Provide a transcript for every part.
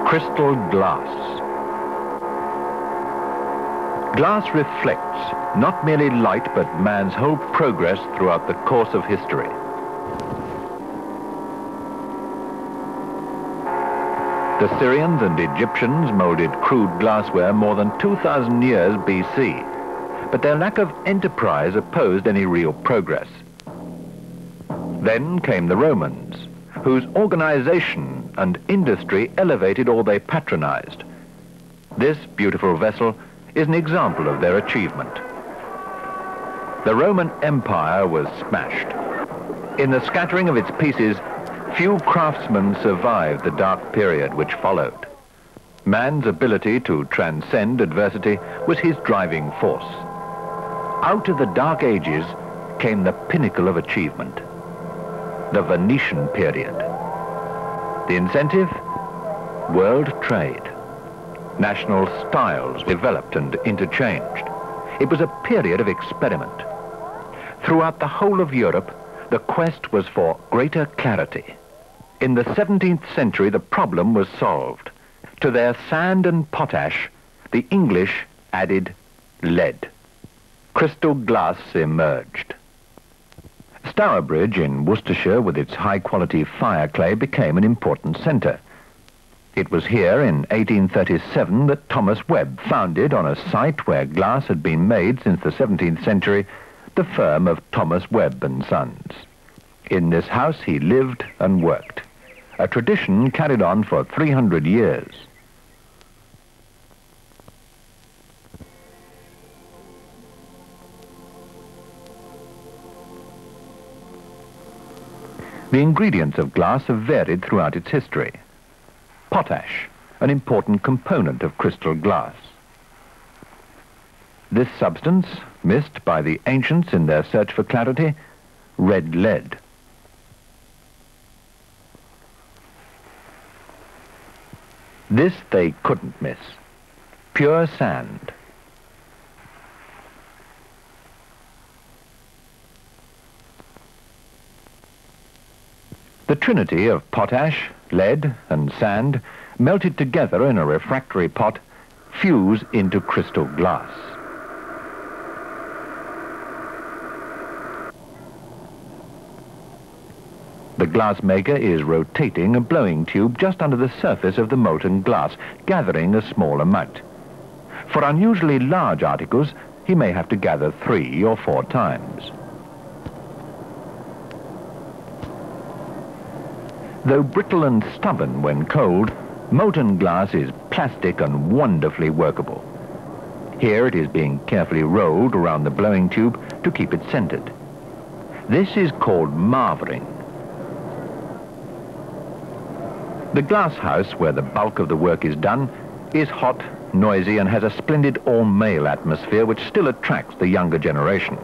Crystal glass. Glass reflects not merely light, but man's whole progress throughout the course of history. The Syrians and Egyptians molded crude glassware more than 2,000 years BC, but their lack of enterprise opposed any real progress. Then came the Romans, whose organization and industry elevated all they patronized. This beautiful vessel is an example of their achievement. The Roman Empire was smashed. In the scattering of its pieces, few craftsmen survived the dark period which followed. Man's ability to transcend adversity was his driving force. Out of the Dark Ages came the pinnacle of achievement, the Venetian period. The incentive? World trade. National styles developed and interchanged. It was a period of experiment. Throughout the whole of Europe, the quest was for greater clarity. In the 17th century, the problem was solved. To their sand and potash, the English added lead. Crystal glass emerged. Stourbridge in Worcestershire, with its high-quality fire clay, became an important centre. It was here in 1837 that Thomas Webb founded, on a site where glass had been made since the 17th century, the firm of Thomas Webb and Sons. In this house he lived and worked, a tradition carried on for 300 years. The ingredients of glass have varied throughout its history. Potash, an important component of crystal glass. This substance, missed by the ancients in their search for clarity, red lead. This they couldn't miss. Pure sand. The trinity of potash, lead, and sand, melted together in a refractory pot, fuse into crystal glass. The glassmaker is rotating a blowing tube just under the surface of the molten glass, gathering a small amount. For unusually large articles, he may have to gather 3 or 4 times. Though brittle and stubborn when cold, molten glass is plastic and wonderfully workable. Here it is being carefully rolled around the blowing tube to keep it centered. This is called marvering. The glass house, where the bulk of the work is done, is hot, noisy, and has a splendid all-male atmosphere which still attracts the younger generation.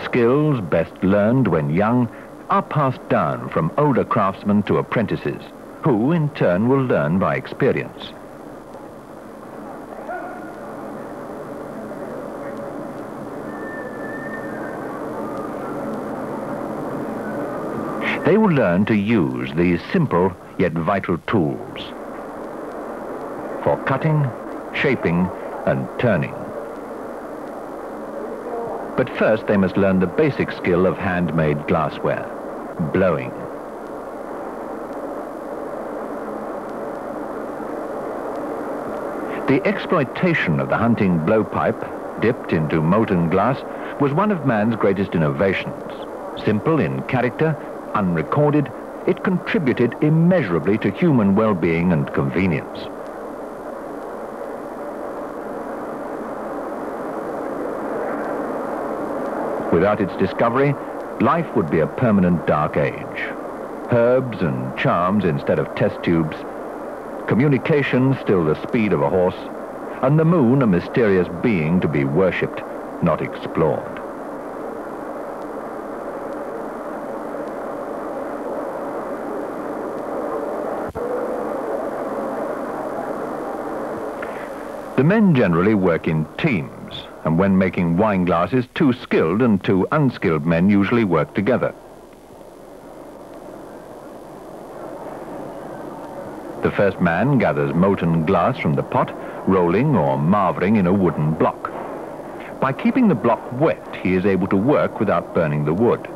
Skills best learned when young are passed down from older craftsmen to apprentices, who in turn will learn by experience. They will learn to use these simple yet vital tools for cutting, shaping, and turning. But first they must learn the basic skill of handmade glassware, blowing. The exploitation of the hunting blowpipe, dipped into molten glass, was one of man's greatest innovations. Simple in character, unrecorded, it contributed immeasurably to human well-being and convenience. Without its discovery, life would be a permanent dark age. Herbs and charms instead of test tubes, communication still the speed of a horse, and the moon a mysterious being to be worshipped, not explored. The men generally work in teams, and when making wine glasses, 2 skilled and 2 unskilled men usually work together. The first man gathers molten glass from the pot, rolling or marvering in a wooden block. By keeping the block wet, he is able to work without burning the wood.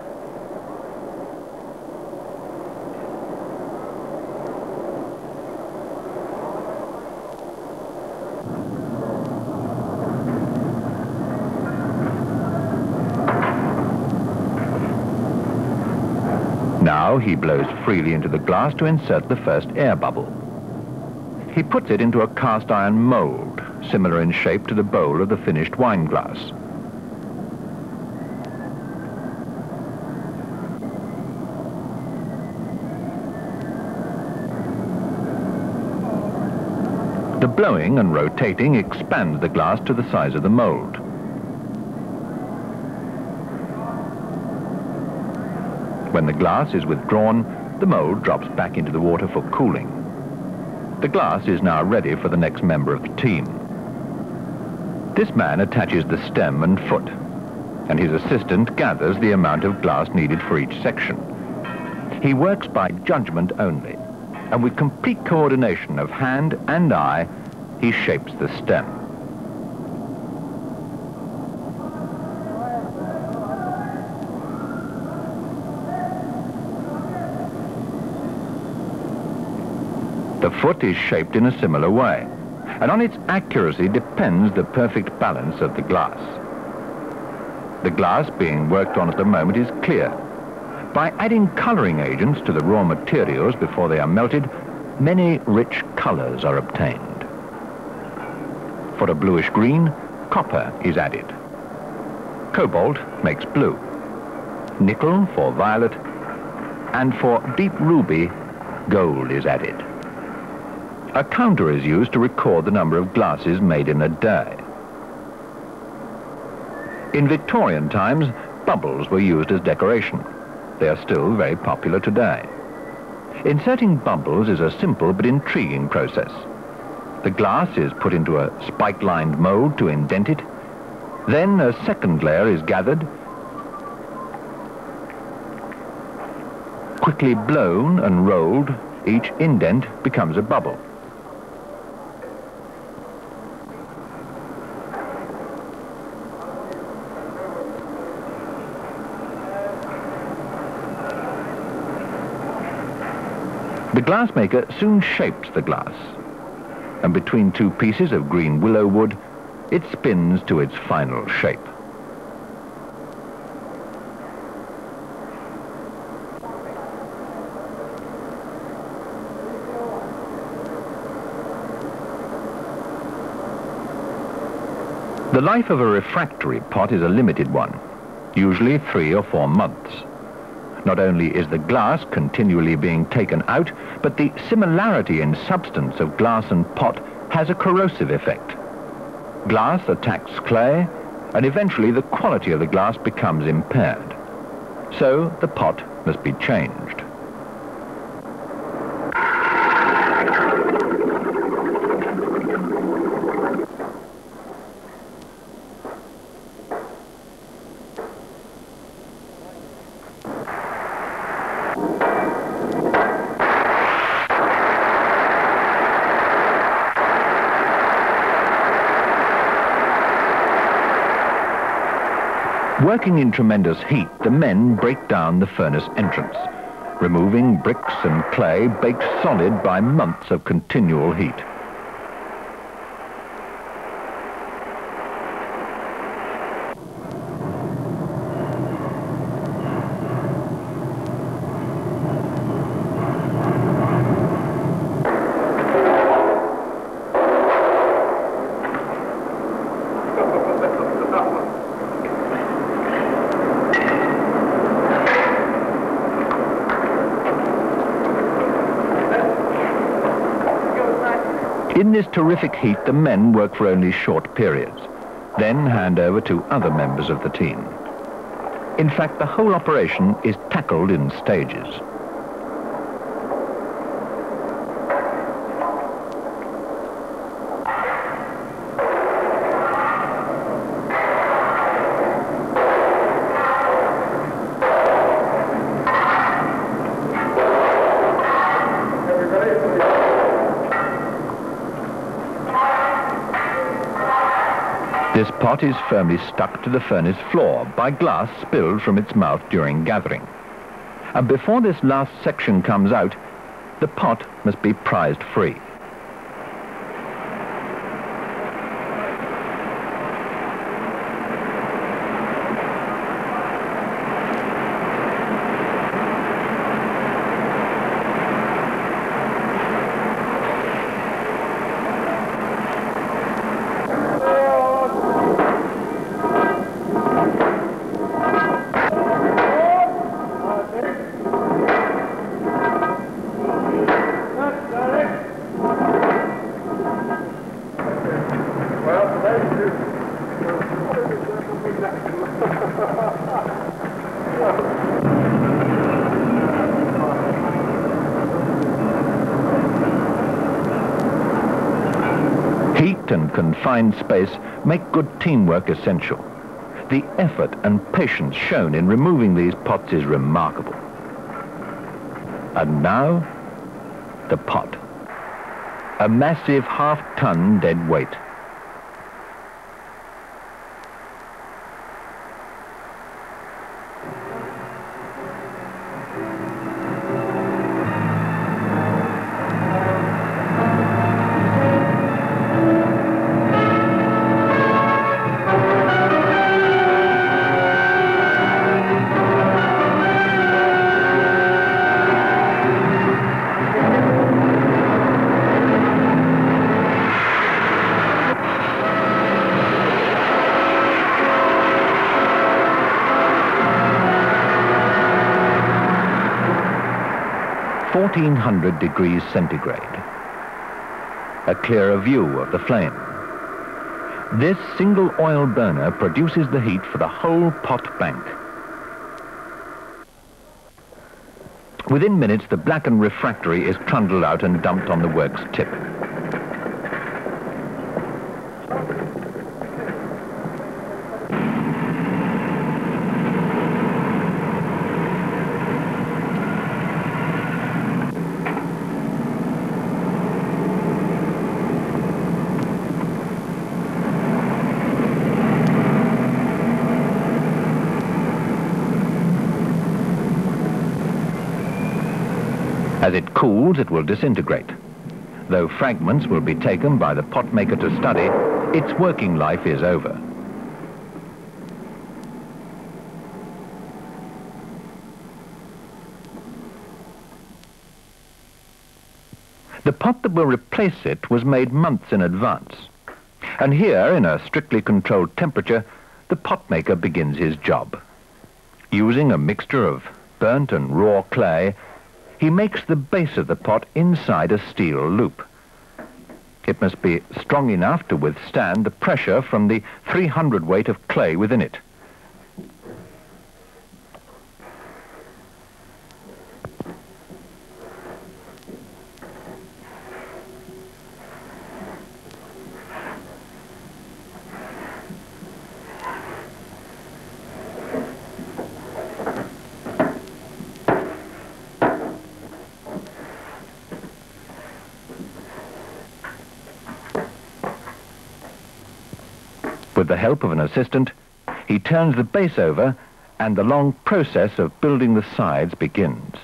Now he blows freely into the glass to insert the first air bubble. He puts it into a cast iron mold, similar in shape to the bowl of the finished wine glass. The blowing and rotating expands the glass to the size of the mold. When the glass is withdrawn, the mold drops back into the water for cooling. The glass is now ready for the next member of the team. This man attaches the stem and foot, and his assistant gathers the amount of glass needed for each section. He works by judgment only, and with complete coordination of hand and eye, he shapes the stem. The foot is shaped in a similar way, and on its accuracy depends the perfect balance of the glass. The glass being worked on at the moment is clear. By adding coloring agents to the raw materials before they are melted, many rich colors are obtained. For a bluish green, copper is added. Cobalt makes blue, nickel for violet, and for deep ruby, gold is added. A counter is used to record the number of glasses made in a day. In Victorian times, bubbles were used as decoration. They are still very popular today. Inserting bubbles is a simple but intriguing process. The glass is put into a spike-lined mold to indent it. Then a second layer is gathered, quickly blown and rolled. Each indent becomes a bubble. The glassmaker soon shapes the glass, and between two pieces of green willow wood, it spins to its final shape. The life of a refractory pot is a limited one, usually 3 or 4 months. Not only is the glass continually being taken out, but the similarity in substance of glass and pot has a corrosive effect. Glass attacks clay, and eventually the quality of the glass becomes impaired. So the pot must be changed. Working in tremendous heat, the men break down the furnace entrance, removing bricks and clay baked solid by months of continual heat. In this terrific heat, the men work for only short periods, then hand over to other members of the team. In fact, the whole operation is tackled in stages. pot is firmly stuck to the furnace floor by glass spilled from its mouth during gathering. And before this last section comes out, the pot must be prized free. Heat and confined space make good teamwork essential. The effort and patience shown in removing these pots is remarkable. And now, the pot. A massive half-ton dead weight. degrees centigrade. A clearer view of the flame. This single oil burner produces the heat for the whole pot bank. Within minutes, the blackened refractory is trundled out and dumped on the work's tip. As it cools, it will disintegrate. Though fragments will be taken by the pot maker to study, its working life is over. The pot that will replace it was made months in advance. And here, in a strictly controlled temperature, the pot maker begins his job. Using a mixture of burnt and raw clay, he makes the base of the pot inside a steel loop. It must be strong enough to withstand the pressure from the 300 weight of clay within it. With the help of an assistant, he turns the base over and the long process of building the sides begins.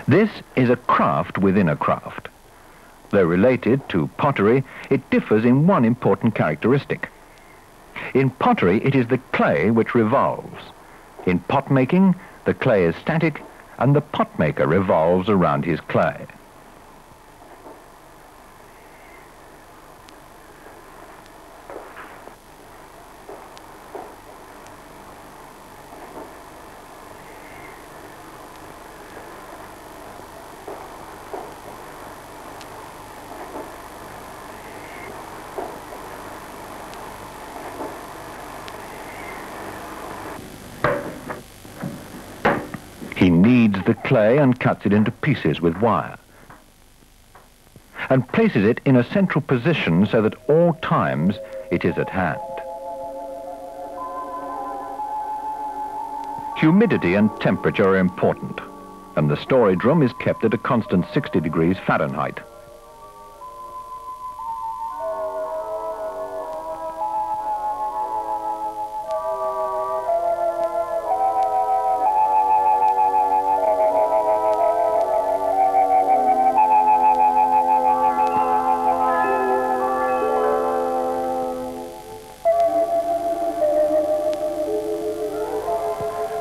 This is a craft within a craft. Though related to pottery, it differs in one important characteristic. In pottery, it is the clay which revolves. In pot making, the clay is static, and the pot maker revolves around his clay. He kneads the clay and cuts it into pieces with wire, and places it in a central position so that all times it is at hand. Humidity and temperature are important. and the storage room is kept at a constant 60 degrees Fahrenheit.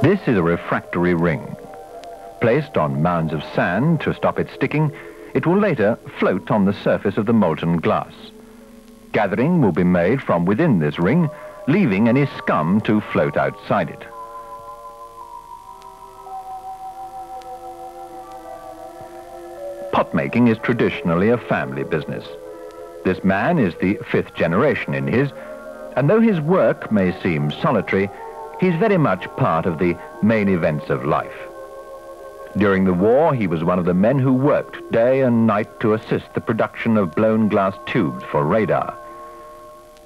This is a refractory ring. Placed on mounds of sand to stop it sticking, it will later float on the surface of the molten glass. Gathering will be made from within this ring, leaving any scum to float outside it. Pot making is traditionally a family business. This man is the 5th generation in his, and though his work may seem solitary, he's very much part of the main events of life. During the war, he was one of the men who worked day and night to assist the production of blown glass tubes for radar.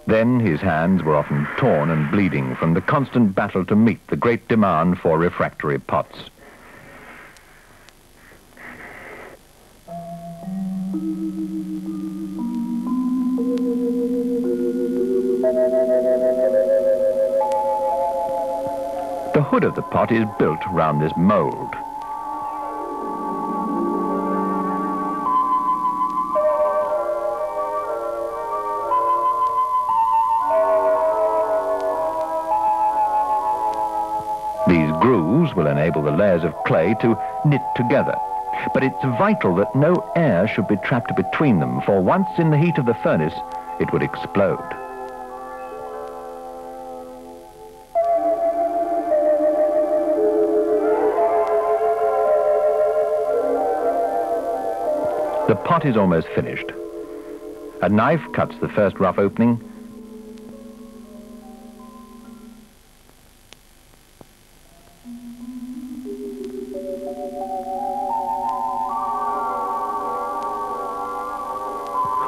Then his hands were often torn and bleeding from the constant battle to meet the great demand for refractory pots. The hood of the pot is built round this mould. These grooves will enable the layers of clay to knit together, but it's vital that no air should be trapped between them, for once in the heat of the furnace, it would explode. The pot is almost finished. A knife cuts the first rough opening.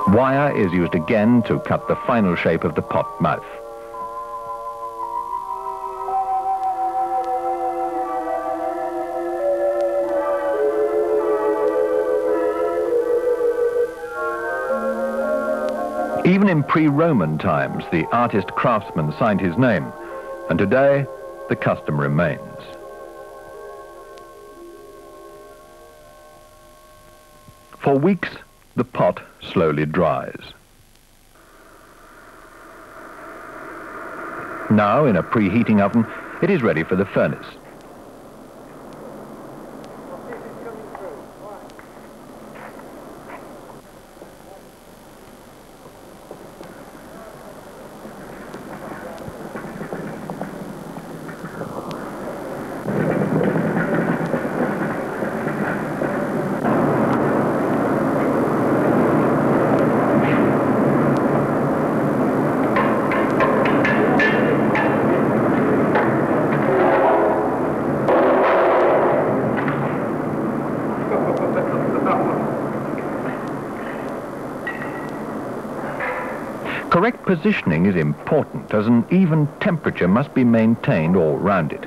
Wire is used again to cut the final shape of the pot mouth. Even in pre-Roman times, the artist-craftsman signed his name, and today the custom remains. For weeks, the pot slowly dries. Now, in a preheating oven, it is ready for the furnace. Correct positioning is important, as an even temperature must be maintained all round it.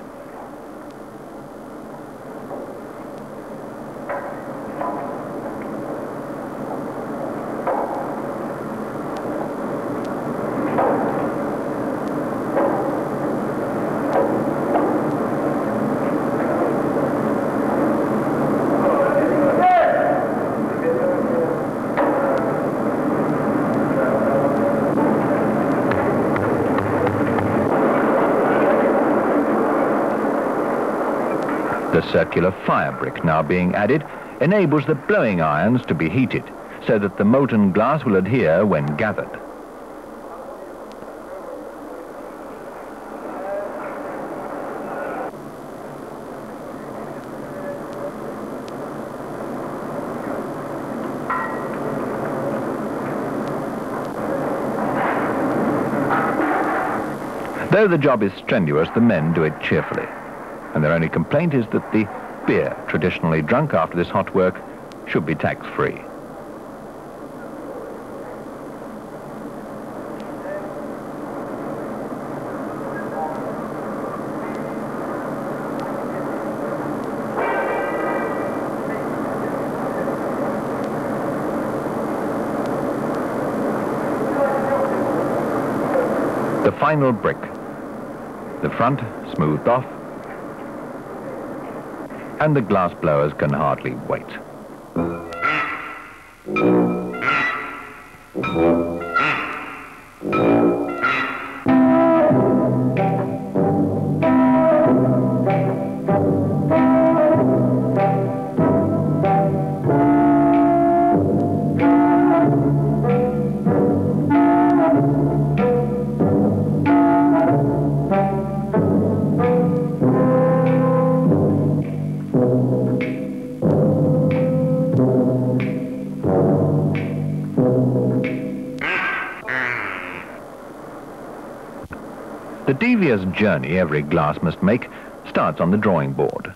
The circular fire brick now being added enables the blowing irons to be heated so that the molten glass will adhere when gathered. Though the job is strenuous, the men do it cheerfully, and their only complaint is that the beer traditionally drunk after this hot work should be tax-free. The final brick. The front smoothed off, and the glass blowers can hardly wait. The devious journey every glass must make starts on the drawing board.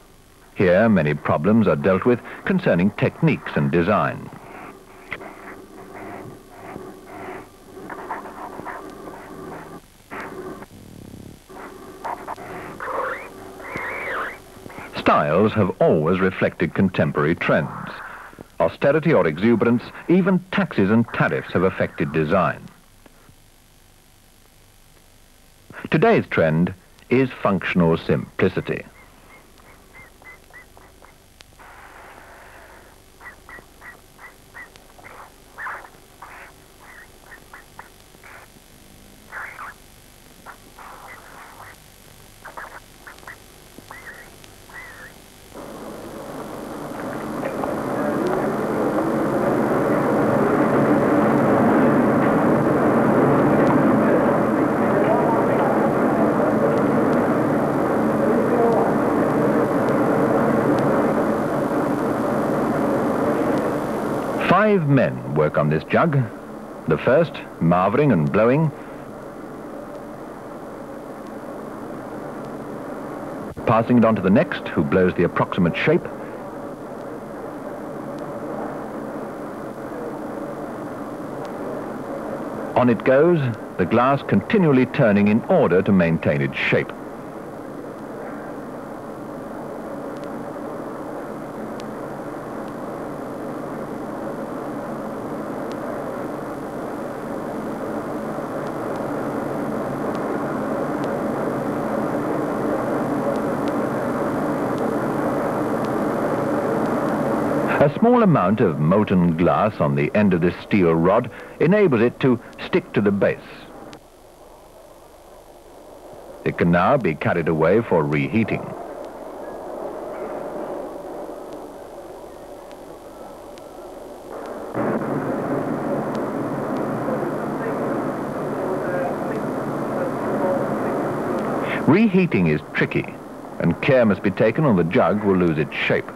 Here, many problems are dealt with concerning techniques and design. Styles have always reflected contemporary trends. Austerity or exuberance, even taxes and tariffs have affected design. Today's trend is functional simplicity. Five men work on this jug. The first, marvering and blowing. Passing it on to the next, who blows the approximate shape. On it goes, the glass continually turning in order to maintain its shape. A small amount of molten glass on the end of this steel rod enables it to stick to the base. It can now be carried away for reheating. Reheating is tricky, and care must be taken or the jug will lose its shape.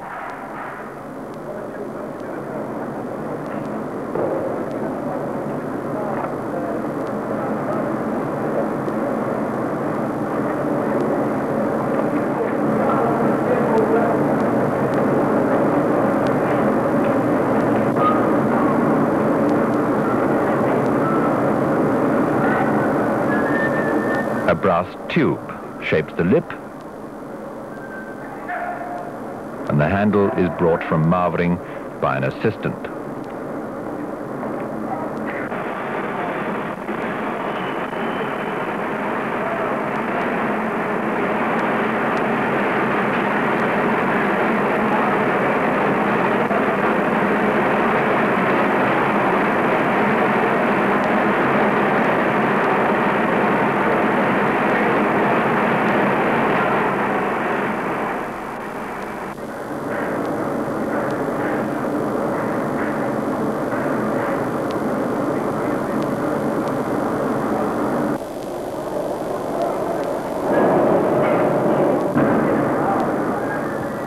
A brass tube shapes the lip, and the handle is brought from marvering by an assistant.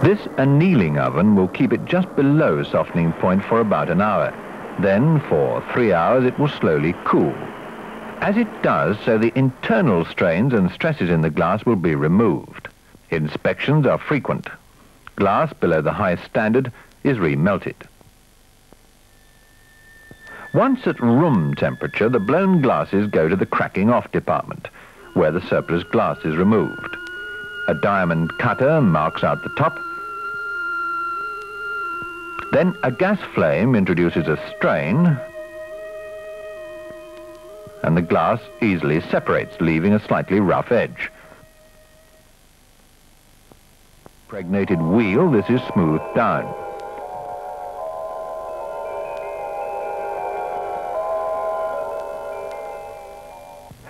This annealing oven will keep it just below softening point for about an hour. Then, for 3 hours, it will slowly cool. As it does, so the internal strains and stresses in the glass will be removed. Inspections are frequent. Glass below the high standard is remelted. Once at room temperature, the blown glasses go to the cracking off department, where the surplus glass is removed. A diamond cutter marks out the top. Then a gas flame introduces a strain, and the glass easily separates, leaving a slightly rough edge. Impregnated wheel, this is smoothed down.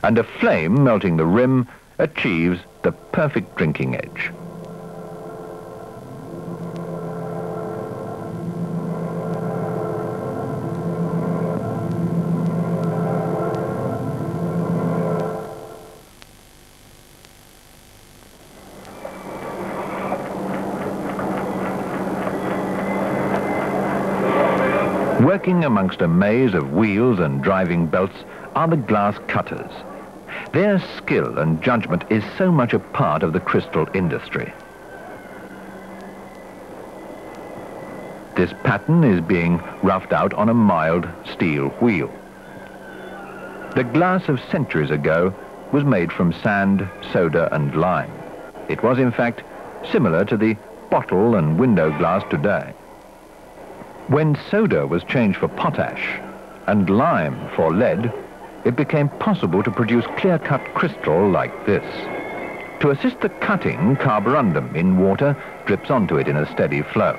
And a flame melting the rim achieves the perfect drinking edge. Working amongst a maze of wheels and driving belts are the glass cutters. Their skill and judgment is so much a part of the crystal industry. This pattern is being roughed out on a mild steel wheel. The glass of centuries ago was made from sand, soda and lime. It was in fact similar to the bottle and window glass today. When soda was changed for potash and lime for lead, it became possible to produce clear-cut crystal like this. To assist the cutting, carborundum in water drips onto it in a steady flow.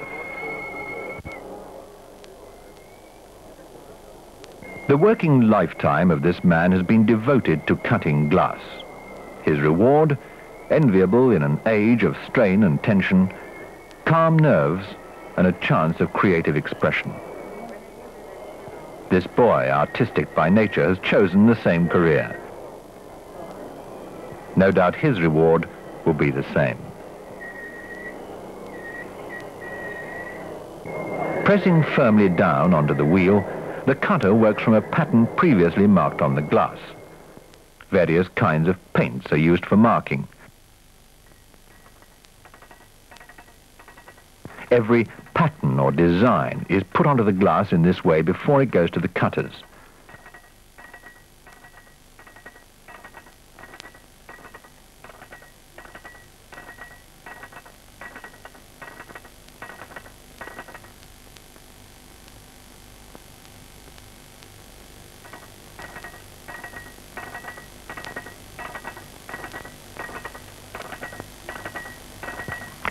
The working lifetime of this man has been devoted to cutting glass. His reward, enviable in an age of strain and tension, calm nerves and a chance of creative expression. This boy, artistic by nature, has chosen the same career. No doubt his reward will be the same. Pressing firmly down onto the wheel, the cutter works from a pattern previously marked on the glass. Various kinds of paints are used for marking. Every pattern or design is put onto the glass in this way before it goes to the cutters.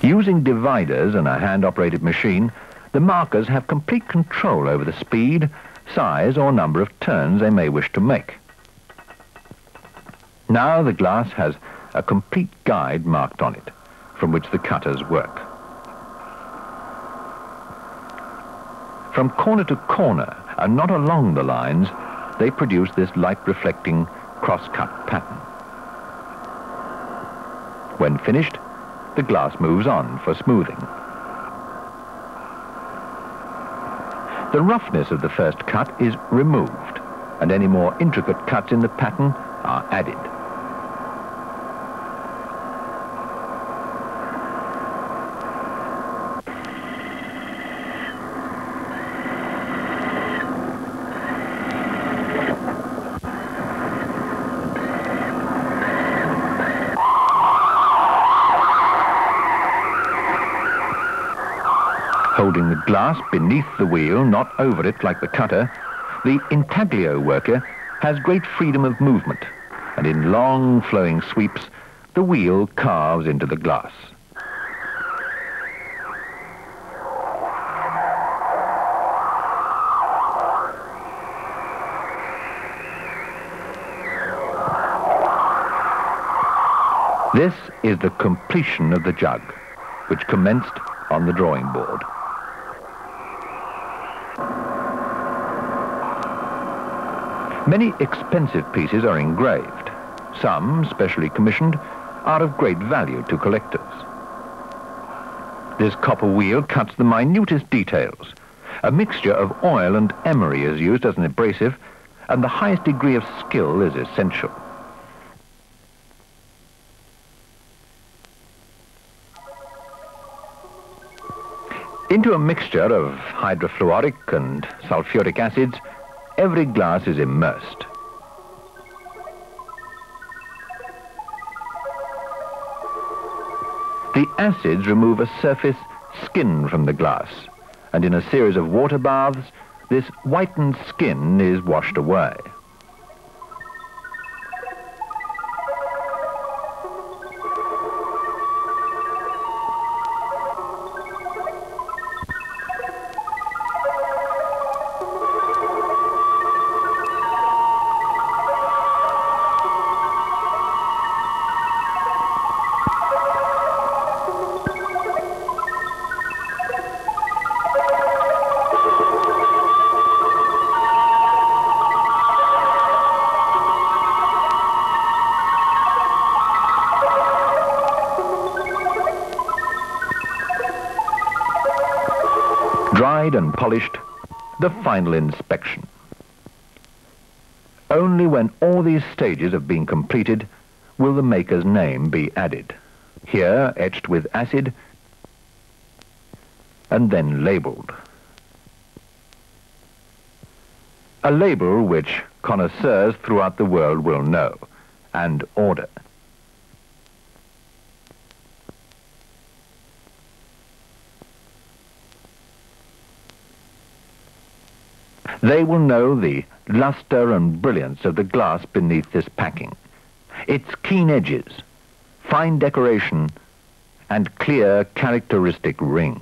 Using dividers and a hand-operated machine, the markers have complete control over the speed, size or number of turns they may wish to make. Now the glass has a complete guide marked on it, from which the cutters work. From corner to corner, and not along the lines, they produce this light-reflecting cross-cut pattern. When finished, the glass moves on for smoothing. The roughness of the first cut is removed, and any more intricate cuts in the pattern are added. Holding the glass beneath the wheel, not over it like the cutter, the intaglio worker has great freedom of movement, and in long flowing sweeps, the wheel carves into the glass. This is the completion of the jug, which commenced on the drawing board. Many expensive pieces are engraved. Some, specially commissioned, are of great value to collectors. This copper wheel cuts the minutest details. A mixture of oil and emery is used as an abrasive, and the highest degree of skill is essential. Into a mixture of hydrofluoric and sulfuric acids, every glass is immersed. The acids remove a surface skin from the glass, and in a series of water baths, this whitened skin is washed away. dried and polished, the final inspection. Only when all these stages have been completed will the maker's name be added. Here etched with acid and then labelled. A label which connoisseurs throughout the world will know and order. They will know the luster and brilliance of the glass beneath this packing, its keen edges, fine decoration, and clear characteristic ring.